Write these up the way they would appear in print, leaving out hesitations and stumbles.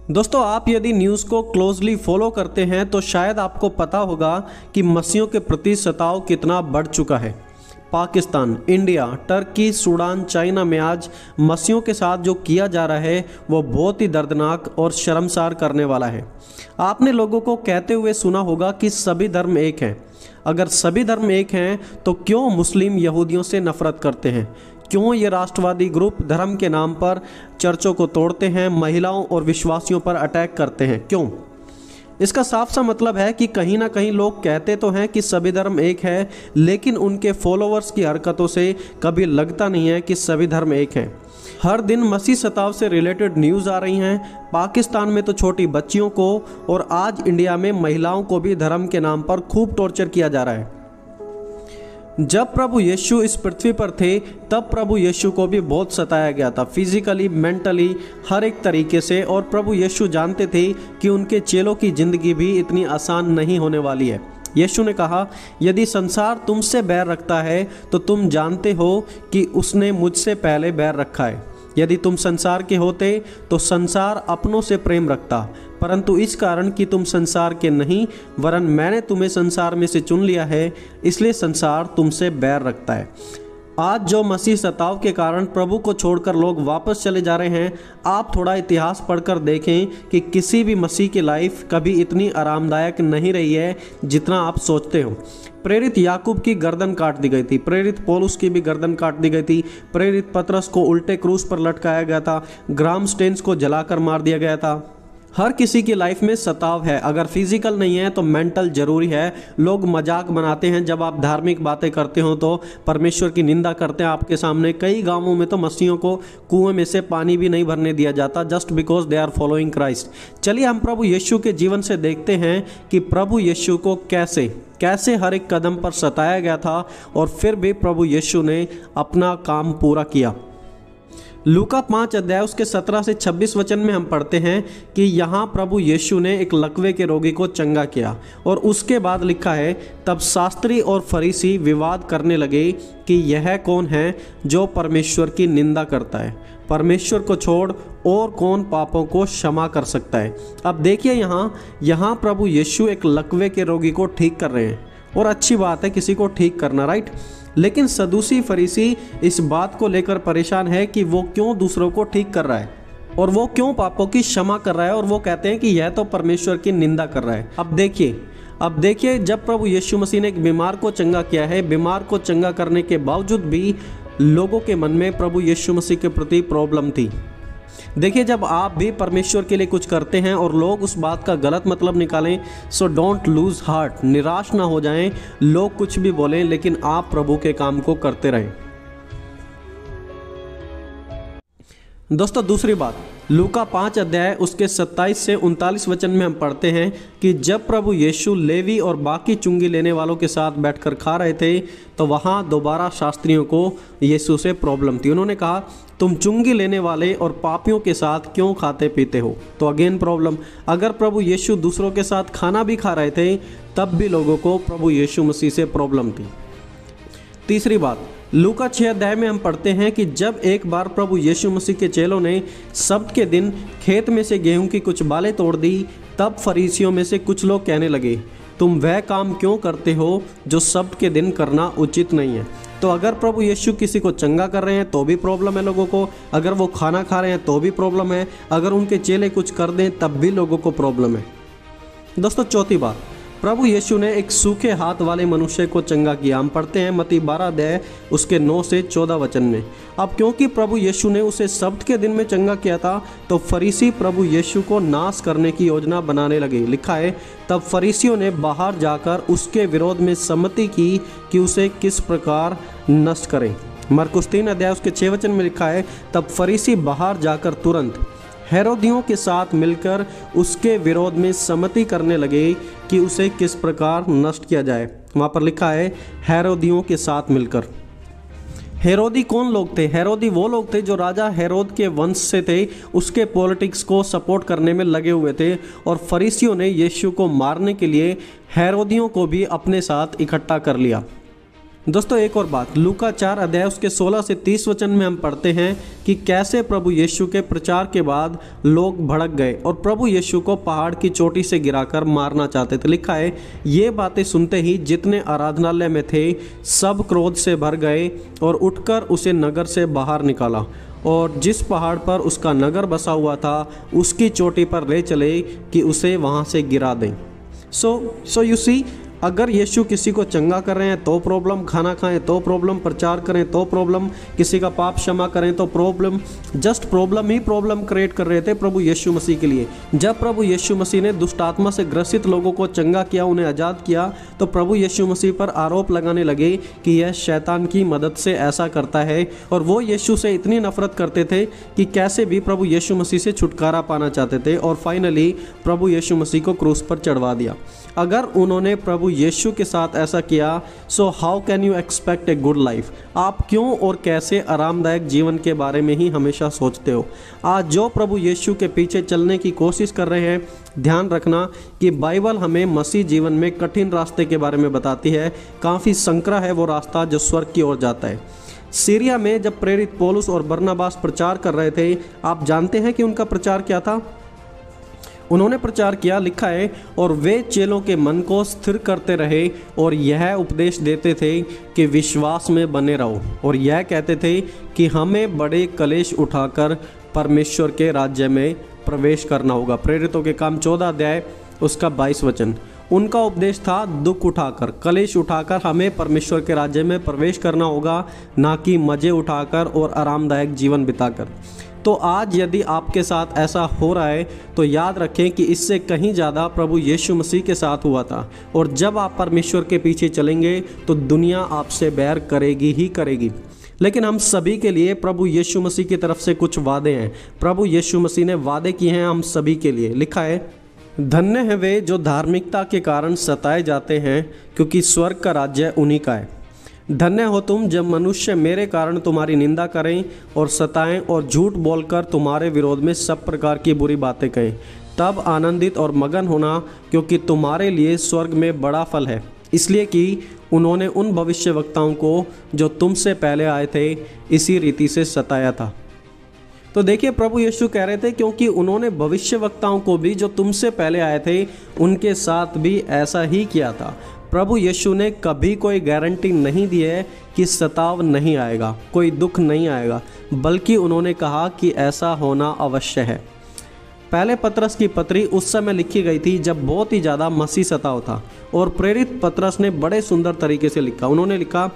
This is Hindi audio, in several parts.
दोस्तों, आप यदि न्यूज़ को क्लोजली फॉलो करते हैं तो शायद आपको पता होगा कि मसीहों के प्रति सताव कितना बढ़ चुका है। Pakistan, India, Turkey, Sudan, China में आज मसीहों के साथ जो किया जा रहा है वो बहुत ही दर्दनाक और शर्मसार करने वाला है। आपने लोगों को कहते हुए सुना होगा कि सभी धर्म एक हैं। अगर सभी धर्म एक हैं तो क्यों मुस्लिम यहूदियों से नफरत करते हैं? क्यों ये राष्ट्रवादी ग्रुप धर्म के नाम पर चर्चों को तोड़ते हैं, महिलाओं और विश्वासियों पर अटैक करते हैं? क्यों? इसका साफ सा मतलब है कि कहीं ना कहीं लोग कहते तो हैं कि सभी धर्म एक है, लेकिन उनके फॉलोअर्स की हरकतों से कभी लगता नहीं है कि सभी धर्म एक हैं। हर दिन मसीह सताव से रिलेटेड न्यूज़ आ रही हैं। पाकिस्तान में तो छोटी बच्चियों को और आज इंडिया में महिलाओं को भी धर्म के नाम पर खूब टॉर्चर किया जा रहा है। जब प्रभु यीशु इस पृथ्वी पर थे तब प्रभु यीशु को भी बहुत सताया गया था, फिजिकली, मेंटली, हर एक तरीके से। और प्रभु यीशु जानते थे कि उनके चेलों की ज़िंदगी भी इतनी आसान नहीं होने वाली है। यीशु ने कहा, यदि संसार तुमसे बैर रखता है तो तुम जानते हो कि उसने मुझसे पहले बैर रखा है। यदि तुम संसार के होते तो संसार अपनों से प्रेम रखता, परंतु इस कारण कि तुम संसार के नहीं वरन मैंने तुम्हें संसार में से चुन लिया है, इसलिए संसार तुमसे बैर रखता है। आज जो मसीह सताव के कारण प्रभु को छोड़कर लोग वापस चले जा रहे हैं, आप थोड़ा इतिहास पढ़कर देखें कि किसी भी मसीह की लाइफ कभी इतनी आरामदायक नहीं रही है जितना आप सोचते हो। प्रेरित याकूब की गर्दन काट दी गई थी, प्रेरित पौलुस की भी गर्दन काट दी गई थी, प्रेरित पतरस को उल्टे क्रूस पर लटकाया गया था, ग्राहम स्टेन्स को जलाकर मार दिया गया था। हर किसी की लाइफ में सताव है। अगर फिजिकल नहीं है तो मेंटल जरूरी है। लोग मजाक बनाते हैं जब आप धार्मिक बातें करते हो तो परमेश्वर की निंदा करते हैं आपके सामने। कई गांवों में तो मसीहियों को कुएं में से पानी भी नहीं भरने दिया जाता, just because they are following Christ. चलिए हम प्रभु यीशु के जीवन से देखते हैं कि प्रभु यीशु को कैसे हर एक कदम पर सताया गया था और फिर भी प्रभु यीशु ने अपना काम पूरा किया। लूका 5 अध्याय उसके 17 से 26 वचन में हम पढ़ते हैं कि यहाँ प्रभु यीशु ने एक लकवे के रोगी को चंगा किया और उसके बाद लिखा है, तब शास्त्री और फरीसी विवाद करने लगे कि यह कौन है जो परमेश्वर की निंदा करता है। परमेश्वर को छोड़ और कौन पापों को क्षमा कर सकता है। अब देखिए यहाँ प्रभु यीशु एक लकवे के रोगी को ठीक कर रहे हैं और अच्छी बात है किसी को ठीक करना, राइट। लेकिन सदूसी फरीसी इस बात को लेकर परेशान है कि वो क्यों दूसरों को ठीक कर रहा है और वो क्यों पापों की क्षमा कर रहा है, और वो कहते हैं कि यह तो परमेश्वर की निंदा कर रहा है। अब देखिए जब प्रभु यीशु मसीह ने एक बीमार को चंगा किया है, बीमार को चंगा करने के बावजूद भी लोगों के मन में प्रभु यीशु मसीह के प्रति प्रॉब्लम थी। देखिए जब आप भी परमेश्वर के लिए कुछ करते हैं और लोग उस बात का गलत मतलब निकालें, सो डोंट लूज हार्ट, निराश ना हो जाएं। लोग कुछ भी बोलें लेकिन आप प्रभु के काम को करते रहें। दोस्तों दूसरी बात, लूका 5 अध्याय उसके 27 से 39 वचन में हम पढ़ते हैं कि जब प्रभु यीशु लेवी और बाकी चुंगी लेने वालों के साथ बैठकर खा रहे थे तो वहाँ दोबारा शास्त्रियों को यीशु से प्रॉब्लम थी। उन्होंने कहा, तुम चुंगी लेने वाले और पापियों के साथ क्यों खाते पीते हो? तो अगेन प्रॉब्लम। अगर प्रभु यीशु दूसरों के साथ खाना भी खा रहे थे तब भी लोगों को प्रभु यीशु मसीह से प्रॉब्लम थी। तीसरी बात, लूका 6 अध्याय में हम पढ़ते हैं कि जब एक बार प्रभु यीशु मसीह के चेलों ने सब्त के दिन खेत में से गेहूं की कुछ बालें तोड़ दी, तब फरीसियों में से कुछ लोग कहने लगे, तुम वह काम क्यों करते हो जो सब्त के दिन करना उचित नहीं है। तो अगर प्रभु यीशु किसी को चंगा कर रहे हैं तो भी प्रॉब्लम है लोगों को, अगर वो खाना खा रहे हैं तो भी प्रॉब्लम है, अगर उनके चेले कुछ कर दें तब भी लोगों को प्रॉब्लम है। दोस्तों चौथी बात, प्रभु यीशु ने एक सूखे हाथ वाले मनुष्य को चंगा किया। हम पढ़ते हैं मत्ती 12 अध्याय उसके 9 से 14 वचन में। अब क्योंकि प्रभु यीशु ने उसे सब्त के दिन में चंगा किया था तो फरीसी प्रभु यीशु को नाश करने की योजना बनाने लगे। लिखा है, तब फरीसियों ने बाहर जाकर उसके विरोध में सम्मति की कि उसे किस प्रकार नष्ट करें। मरकुस 3 अध्याय उसके 6 वचन में लिखा है, तब फरीसी बाहर जाकर तुरंत हेरोदियों के साथ मिलकर उसके विरोध में सम्मति करने लगे कि उसे किस प्रकार नष्ट किया जाए। वहाँ पर लिखा है हेरोदियों के साथ मिलकर। हेरोदी कौन लोग थे? हेरोदी वो लोग थे जो राजा हेरोद के वंश से थे, उसके पॉलिटिक्स को सपोर्ट करने में लगे हुए थे। और फरीसियों ने यीशु को मारने के लिए हेरोदियों को भी अपने साथ इकट्ठा कर लिया। दोस्तों एक और बात, लूका 4 अध्याय उसके 16 से 30 वचन में हम पढ़ते हैं कि कैसे प्रभु यीशु के प्रचार के बाद लोग भड़क गए और प्रभु यीशु को पहाड़ की चोटी से गिराकर मारना चाहते थे। लिखा है, ये बातें सुनते ही जितने आराधनालय में थे सब क्रोध से भर गए और उठकर उसे नगर से बाहर निकाला और जिस पहाड़ पर उसका नगर बसा हुआ था उसकी चोटी पर ले चले कि उसे वहाँ से गिरा दें। सो यू सी, अगर यीशु किसी को चंगा कर रहे हैं तो प्रॉब्लम, खाना खाएं तो प्रॉब्लम, प्रचार करें तो प्रॉब्लम, किसी का पाप क्षमा करें तो प्रॉब्लम, जस्ट प्रॉब्लम ही प्रॉब्लम क्रिएट कर रहे थे प्रभु यीशु मसीह के लिए। जब प्रभु यीशु मसीह ने दुष्ट आत्मा से ग्रसित लोगों को चंगा किया, उन्हें आज़ाद किया, तो प्रभु यीशु मसीह पर आरोप लगाने लगे कि यह शैतान की मदद से ऐसा करता है और वो यीशु से इतनी नफरत करते थे कि कैसे भी प्रभु यीशु मसीह से छुटकारा पाना चाहते थे और फाइनली प्रभु यीशु मसीह को क्रूस पर चढ़वा दिया। अगर उन्होंने प्रभु यीशु के साथ ऐसा किया, so how can you expect a good life? आप क्यों और कैसे आरामदायक जीवन के बारे में ही हमेशा सोचते हो? आज जो प्रभु यीशु के पीछे चलने की कोशिश कर रहे हैं, ध्यान रखना कि बाइबल हमें मसीह जीवन में कठिन रास्ते के बारे में बताती है। काफ़ी संकरा है वो रास्ता जो स्वर्ग की ओर जाता है। सीरिया में जब प्रेरित पौलुस और बरनबास प्रचार कर रहे थे, आप जानते हैं कि उनका प्रचार क्या था? उन्होंने प्रचार किया, लिखा है, और वे चेलों के मन को स्थिर करते रहे और यह उपदेश देते थे कि विश्वास में बने रहो, और यह कहते थे कि हमें बड़े कलेश उठाकर परमेश्वर के राज्य में प्रवेश करना होगा। प्रेरितों के काम 14 अध्याय उसका 22 वचन। उनका उपदेश था दुख उठाकर, कलेश उठाकर हमें परमेश्वर के राज्य में प्रवेश करना होगा, ना कि मज़े उठाकर और आरामदायक जीवन बिताकर। तो आज यदि आपके साथ ऐसा हो रहा है तो याद रखें कि इससे कहीं ज़्यादा प्रभु यीशु मसीह के साथ हुआ था, और जब आप परमेश्वर के पीछे चलेंगे तो दुनिया आपसे बैर करेगी ही करेगी। लेकिन हम सभी के लिए प्रभु यीशु मसीह की तरफ से कुछ वादे हैं। प्रभु यीशु मसीह ने वादे किए हैं हम सभी के लिए। लिखा है, धन्य हैं वे जो धार्मिकता के कारण सताए जाते हैं, क्योंकि स्वर्ग का राज्य उन्हीं का है। धन्य हो तुम जब मनुष्य मेरे कारण तुम्हारी निंदा करें और सताएं और झूठ बोलकर तुम्हारे विरोध में सब प्रकार की बुरी बातें कहें। तब आनंदित और मगन होना, क्योंकि तुम्हारे लिए स्वर्ग में बड़ा फल है, इसलिए कि उन्होंने उन भविष्यवक्ताओं को जो तुमसे पहले आए थे इसी रीति से सताया था। तो देखिए, प्रभु यीशु कह रहे थे क्योंकि उन्होंने भविष्यवक्ताओं को भी जो तुमसे पहले आए थे उनके साथ भी ऐसा ही किया था। प्रभु यीशु ने कभी कोई गारंटी नहीं दी है कि सताव नहीं आएगा, कोई दुख नहीं आएगा, बल्कि उन्होंने कहा कि ऐसा होना अवश्य है। पहले पतरस की पत्री उस समय लिखी गई थी जब बहुत ही ज़्यादा मसीह सताव था, और प्रेरित पतरस ने बड़े सुंदर तरीके से लिखा। उन्होंने लिखा,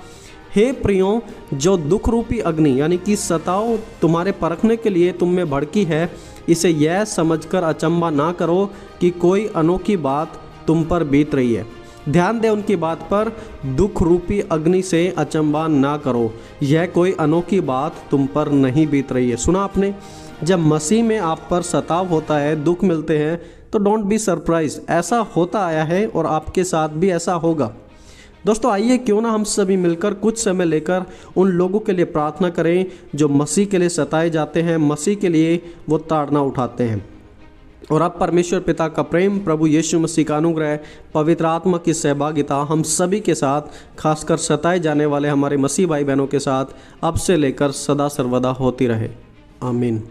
हे प्रियो, जो दुख रूपी अग्नि यानी कि सताव तुम्हारे परखने के लिए तुम में भड़की है, इसे यह समझकर अचंभा ना करो कि कोई अनोखी बात तुम पर बीत रही है। ध्यान दें उनकी बात पर, दुख रूपी अग्नि से अचंभा ना करो, यह कोई अनोखी बात तुम पर नहीं बीत रही है। सुना आपने? जब मसीह में आप पर सताव होता है, दुख मिलते हैं, तो डोंट बी सरप्राइज, ऐसा होता आया है और आपके साथ भी ऐसा होगा। दोस्तों आइए क्यों ना हम सभी मिलकर कुछ समय लेकर उन लोगों के लिए प्रार्थना करें जो मसीह के लिए सताए जाते हैं, मसीह के लिए वो ताड़ना उठाते हैं। और अब परमेश्वर पिता का प्रेम, प्रभु यीशु मसीह का अनुग्रह, पवित्र आत्मा की सहभागिता हम सभी के साथ, खासकर सताए जाने वाले हमारे मसीह भाई बहनों के साथ अब से लेकर सदा सर्वदा होती रहे। आमीन।